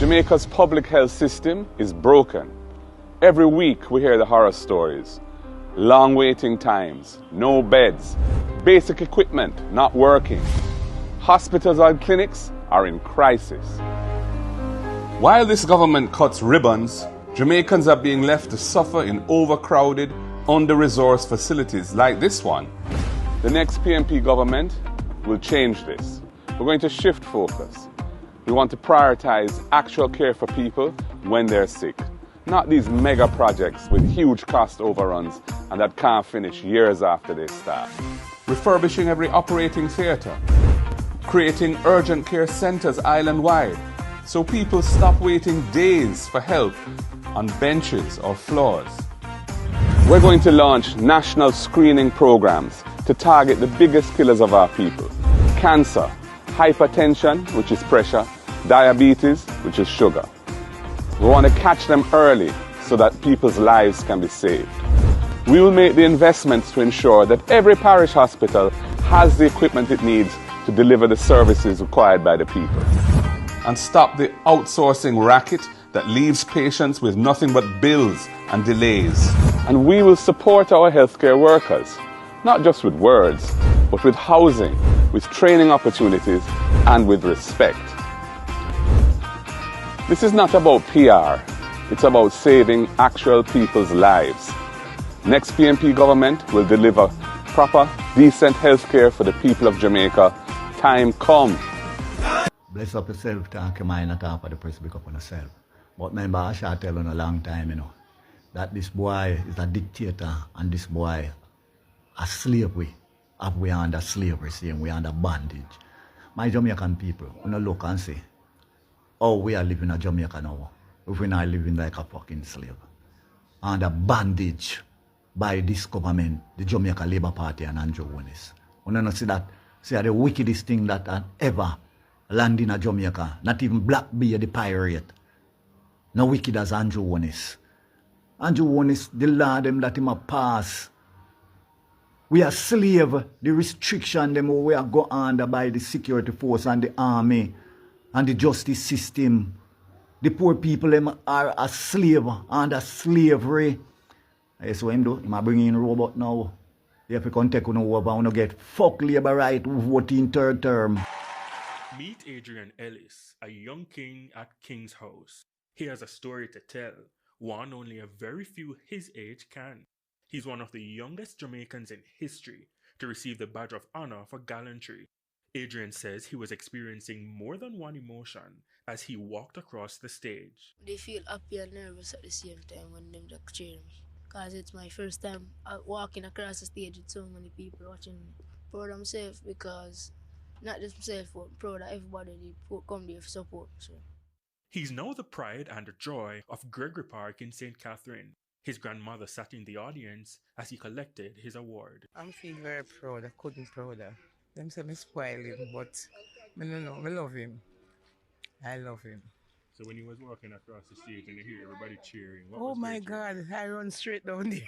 Jamaica's public health system is broken. Every week we hear the horror stories. Long waiting times, no beds, basic equipment not working. Hospitals and clinics are in crisis. While this government cuts ribbons, Jamaicans are being left to suffer in overcrowded, under-resourced facilities like this one. The next PNP government will change this. We're going to shift focus. We want to prioritize actual care for people when they're sick, not these mega projects with huge cost overruns and that can't finish years after they start. Refurbishing every operating theatre, creating urgent care centres island-wide so people stop waiting days for help on benches or floors. We're going to launch national screening programs to target the biggest killers of our people: cancer, hypertension, which is pressure, diabetes, which is sugar. We want to catch them early so that people's lives can be saved. We will make the investments to ensure that every parish hospital has the equipment it needs to deliver the services required by the people. And stop the outsourcing racket that leaves patients with nothing but bills and delays. And we will support our healthcare workers, not just with words, but with housing, with training opportunities, and with respect. This is not about PR, it's about saving actual people's lives. Next PNP government will deliver proper, decent healthcare for the people of Jamaica. Time come. Bless up yourself, thank your mind, and talk for the press, pick up on yourself. But remember, I shall tell you in a long time, that this boy is a dictator and this boy a slave. We are under slavery, same we are under bondage. My Jamaican people, look and say, oh, we are living in Jamaica now. If we're not living like a fucking slave. Under bondage by this government, the Jamaica Labour Party and Andrew Winnis. You see that? See the wickedest thing that ever land in Jamaica. Not even Black Bear the pirate. No wicked as Andrew Winnis. Andrew Winnis, the law them that him a pass. We are slave, the restriction them we are go under by the security force and the army and the justice system. The poor people them are a slave under slavery. That's what him do. Him a bring in robot now. If you can take on over and get fuck labor right voting third term. Meet Adrian Ellis, a young king at King's House. He has a story to tell, one only a very few his age can. He's one of the youngest Jamaicans in history to receive the badge of honor for gallantry. Adrian says he was experiencing more than one emotion as he walked across the stage. They feel happy and nervous at the same time when them cheer me. Because it's my first time walking across the stage with so many people watching me. Proud of myself because, not just myself, but proud of everybody that come there for support. So. He's now the pride and the joy of Gregory Park in St. Catherine. His grandmother sat in the audience as he collected his award. I'm feeling very proud. I couldn't prouder. Them say me spoil him, but I don't know. I love him. I love him. So when he was walking across the stage and you hear everybody cheering, oh my God, I run straight down there.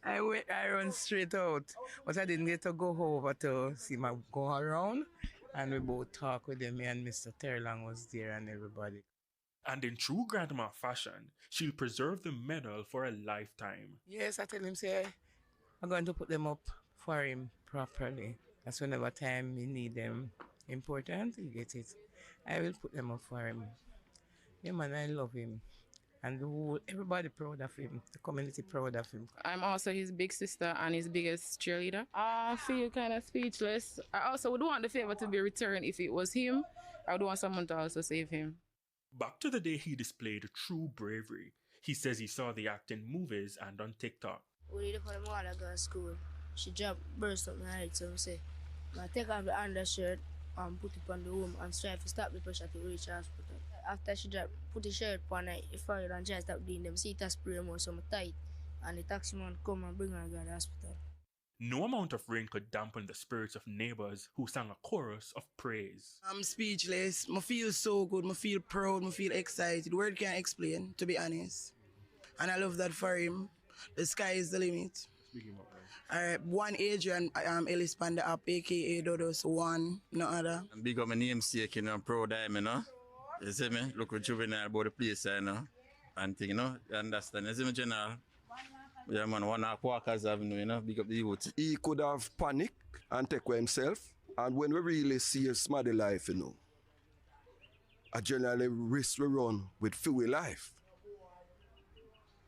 I run straight out. But I didn't get to go over to see my go around. And we both talk with him. Me and Mr. Terlang was there and everybody. And in true grandma fashion, she'll preserve the medal for a lifetime. Yes, I tell him, say, I'm going to put them up for him properly. That's whenever time you need them important, you get it. I will put them up for him. Yeah, man, I love him. And everybody proud of him. The community proud of him. I'm also his big sister and his biggest cheerleader. I feel kind of speechless. I also would want the favor to be returned if it was him. I would want someone to also save him. Back to the day he displayed true bravery. He says he saw the act in movies and on TikTok. When you look at the mother go to school, she dropped burst up my head, so I say, I take off the undershirt and put it on the room and strive to stop the pressure to reach hospital. After she dropped, put the shirt on her, if I and try to stop doing them, see it spray more so tight, and the taxi man come and bring her to the hospital. No amount of rain could dampen the spirits of neighbors who sang a chorus of praise. I'm speechless. I feel so good. I feel proud. I feel excited. Word can't explain, to be honest. And I love that for him. The sky is the limit. Alright, one Adrian Ellis Panda up, aka Dodos, one, no other. And big up my namesake, I'm proud of him, You see me? Look with juvenile about the place, you know. And thing, you know, you understand. You see me, General? Yeah, man, one of Walkers Avenue, you know, big up the youth. He could have panicked and take away himself. And when we really see a smarty life, you know, I generally risk we run with few life.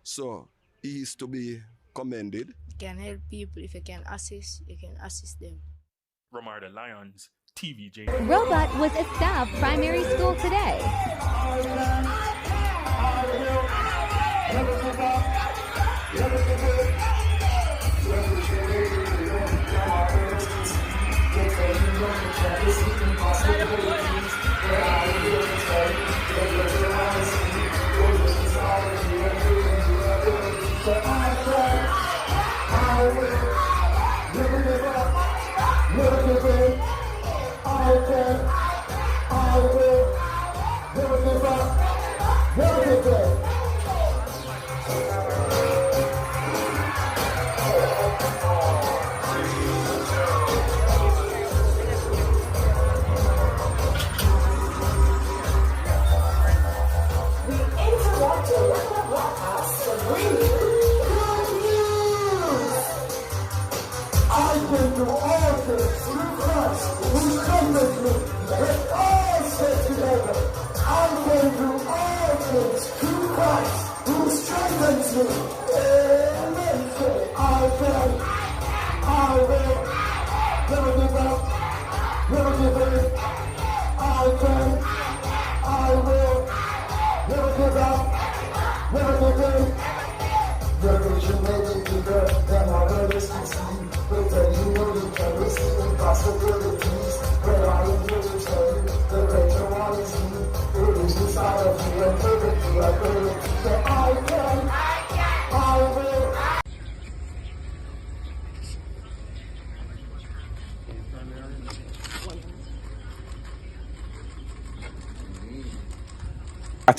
So he is to be commended. You can help people. If you can assist, you can assist them. Ramar the Lions, TVJ. Robot was a staff primary school today.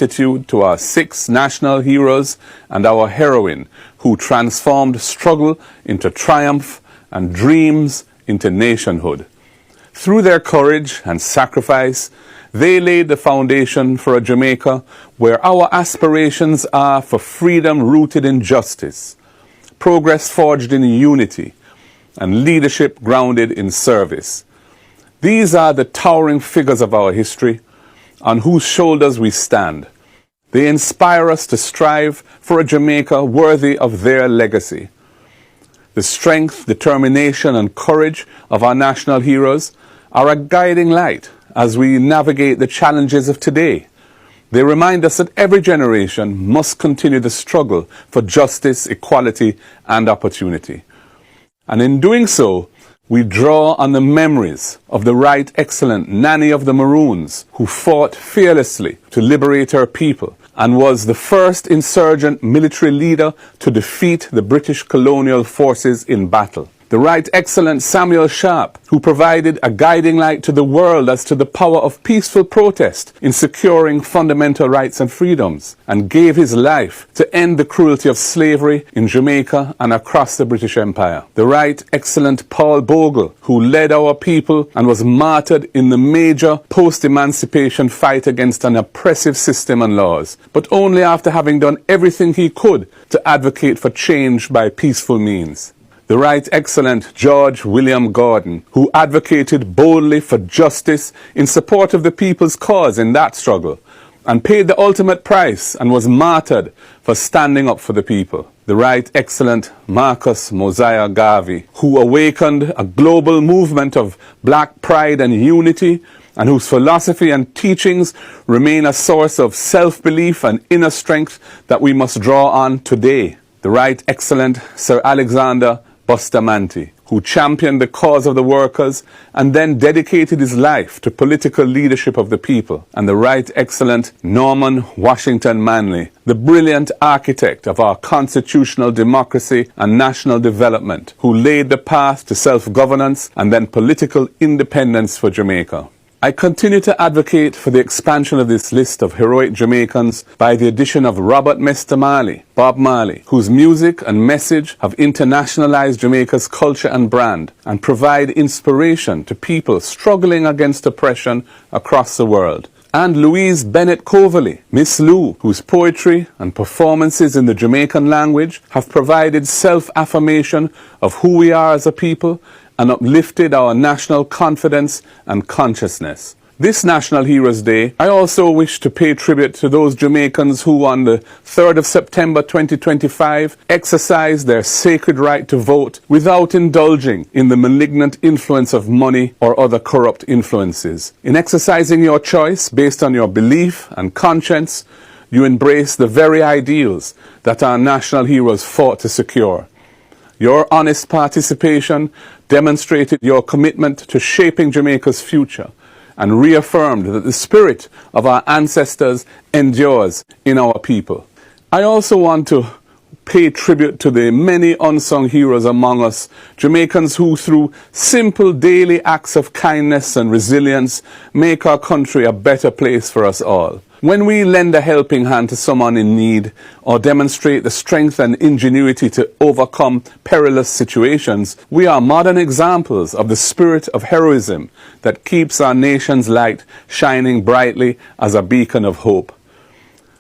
Gratitude to our 6 national heroes and our heroine who transformed struggle into triumph and dreams into nationhood. Through their courage and sacrifice, they laid the foundation for a Jamaica where our aspirations are for freedom rooted in justice, progress forged in unity, and leadership grounded in service. These are the towering figures of our history, on whose shoulders we stand. They inspire us to strive for a Jamaica worthy of their legacy. The strength, determination, and courage of our national heroes are a guiding light as we navigate the challenges of today. They remind us that every generation must continue the struggle for justice, equality, and opportunity. And in doing so, we draw on the memories of the Right Excellent Nanny of the Maroons, who fought fearlessly to liberate her people and was the first insurgent military leader to defeat the British colonial forces in battle. The Right Excellent Samuel Sharp, who provided a guiding light to the world as to the power of peaceful protest in securing fundamental rights and freedoms, and gave his life to end the cruelty of slavery in Jamaica and across the British Empire. The Right Excellent Paul Bogle, who led our people and was martyred in the major post-emancipation fight against an oppressive system and laws, but only after having done everything he could to advocate for change by peaceful means. The Right Excellent George William Gordon, who advocated boldly for justice in support of the people's cause in that struggle, and paid the ultimate price and was martyred for standing up for the people. The Right Excellent Marcus Mosiah Garvey, who awakened a global movement of black pride and unity, and whose philosophy and teachings remain a source of self-belief and inner strength that we must draw on today. The Right Excellent Sir Alexander Bustamante, who championed the cause of the workers and then dedicated his life to political leadership of the people. And the Right Excellent Norman Washington Manley, the brilliant architect of our constitutional democracy and national development, who laid the path to self-governance and then political independence for Jamaica. I continue to advocate for the expansion of this list of heroic Jamaicans by the addition of Robert Mester Marley, Bob Marley, whose music and message have internationalized Jamaica's culture and brand and provide inspiration to people struggling against oppression across the world. and Louise Bennett Coverley, Miss Lou, whose poetry and performances in the Jamaican language have provided self-affirmation of who we are as a people and uplifted our national confidence and consciousness. This National Heroes Day, I also wish to pay tribute to those Jamaicans who on the 3rd of September 2025 exercised their sacred right to vote without indulging in the malignant influence of money or other corrupt influences. In exercising your choice based on your belief and conscience, you embrace the very ideals that our national heroes fought to secure. Your honest participation demonstrated your commitment to shaping Jamaica's future and reaffirmed that the spirit of our ancestors endures in our people. I also want to pay tribute to the many unsung heroes among us, Jamaicans who through simple daily acts of kindness and resilience make our country a better place for us all. When we lend a helping hand to someone in need or demonstrate the strength and ingenuity to overcome perilous situations, we are modern examples of the spirit of heroism that keeps our nation's light shining brightly as a beacon of hope.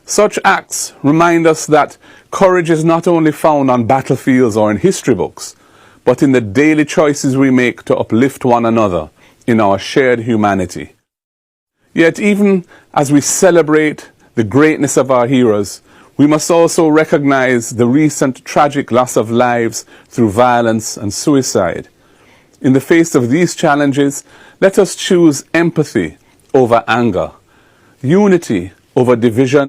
Such acts remind us that courage is not only found on battlefields or in history books, but in the daily choices we make to uplift one another in our shared humanity. Yet even as we celebrate the greatness of our heroes, we must also recognize the recent tragic loss of lives through violence and suicide. In the face of these challenges, let us choose empathy over anger, unity over division,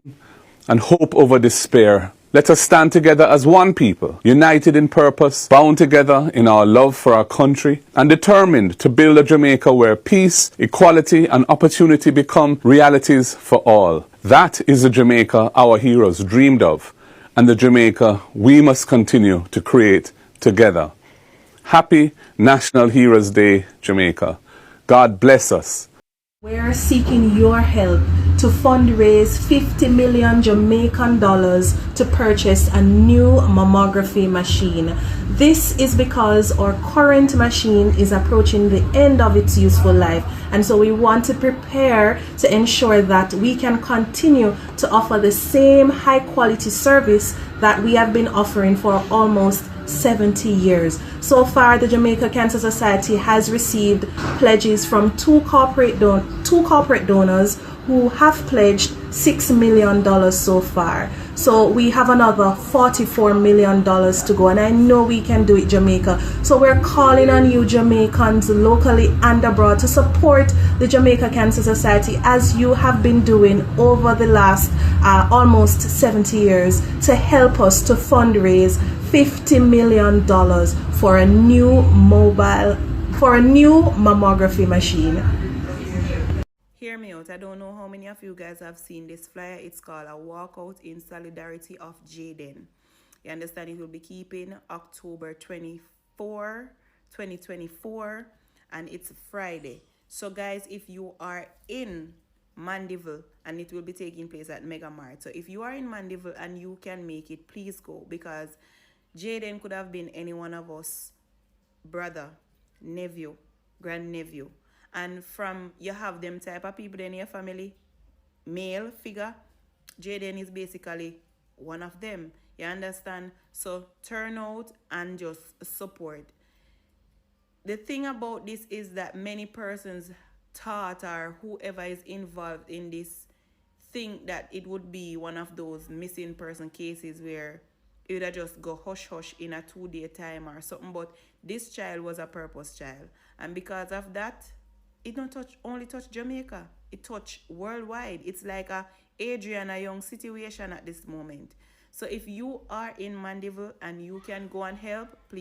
and hope over despair. Let us stand together as one people, united in purpose, bound together in our love for our country, and determined to build a Jamaica where peace, equality, and opportunity become realities for all. That is the Jamaica our heroes dreamed of, and the Jamaica we must continue to create together. Happy National Heroes Day, Jamaica. God bless us. We're seeking your help to fundraise 50 million Jamaican dollars to purchase a new mammography machine. This is because our current machine is approaching the end of its useful life, and so we want to prepare to ensure that we can continue to offer the same high quality service that we have been offering for almost 70 years. So far, the Jamaica Cancer Society has received pledges from two corporate donors who have pledged $6 million so far. So we have another $44 million to go, and I know we can do it, Jamaica. So we're calling on you, Jamaicans, locally and abroad, to support the Jamaica Cancer Society as you have been doing over the last almost 70 years to help us to fundraise $50 million for a new mammography machine. Hear me out. I don't know how many of you guys have seen this flyer. It's called a walkout in solidarity of Jaden. You understand? It will be keeping October 24, 2024, and it's Friday. So guys, if you are in Mandeville, and it will be taking place at Mega Mart. So if you are in Mandeville and you can make it, please go, because Jaden could have been any one of us, brother, nephew, grandnephew. And from you have them type of people in your family, male figure, Jaden is basically one of them. You understand? So turn out and just support. The thing about this is that many persons thought, or whoever is involved in this, think that it would be one of those missing person cases where it would just go hush hush in a 2-day time or something. But this child was a purpose child, and because of that, it don't only touch Jamaica, it touch worldwide. It's like a Adriana Young situation at this moment. So if you are in Mandeville and you can go and help, please